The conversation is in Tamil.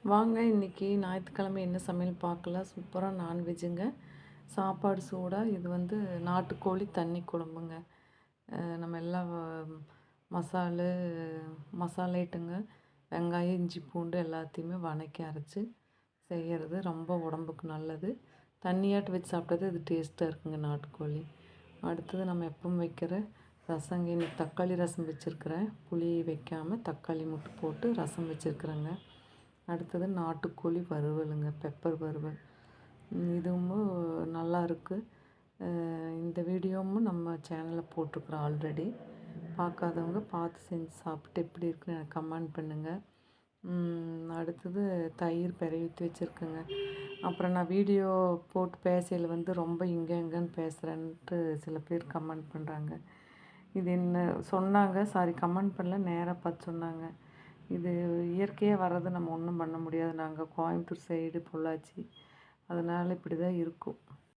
வாங்க இன்னைக்கு ஞாயிற்றுக்கிழமை என்ன சமையல் பார்க்கலாம். சூப்பராக நான்வெஜ்ஜுங்க. சாப்பாடு சூடாக இது வந்து நாட்டுக்கோழி தண்ணி குழம்புங்க. நம்ம எல்லாம் மசாலு மசாலா ஐட்டங்க, வெங்காயம், இஞ்சி, பூண்டு எல்லாத்தையுமே வதக்கி அரைச்சி செய்கிறது ரொம்ப உடம்புக்கு நல்லது. தண்ணியாட்டு வச்சு சாப்பிட்டது இது டேஸ்ட்டாக இருக்குங்க நாட்டுக்கோழி. அடுத்தது நம்ம எப்பவும் வைக்கிற ரசங்க. இன்னைக்கு தக்காளி ரசம் வச்சுருக்கிறேன். புளி வைக்காமல் தக்காளி மட்டும் போட்டு ரசம் வச்சுருக்குறேங்க. அடுத்தது நாட்டுக்கோழி வறுவலுங்க, பெப்பர் வறுவல். இதுவும் நல்லா இருக்குது. இந்த வீடியோவும் நம்ம சேனலில் போட்டிருக்குறோம் ஆல்ரெடி. பார்க்காதவங்க பார்த்து செஞ்சு சாப்பிட்டு எப்படி இருக்குன்னு எனக்கு கமெண்ட் பண்ணுங்கள். அடுத்தது தயிர் பெரவி ஊற்றி வச்சுருக்கேங்க. அப்புறம் நான் வீடியோ போட்டு பேசையில் வந்து ரொம்ப இங்கே எங்கேன்னு பேசுகிறேன்ட்டு சில பேர் கமெண்ட் பண்ணுறாங்க. இது என்ன சொன்னாங்க, சாரி கமெண்ட் பண்ணல, நேராக பார்த்து சொன்னாங்க. இது இயற்கையாக வர்றது, நம்ம ஒன்றும் பண்ண முடியாது. நாங்கள் கோயம்புத்தூர் சைடு பொள்ளாச்சி, அதனால் இப்படி தான் இருக்கும்.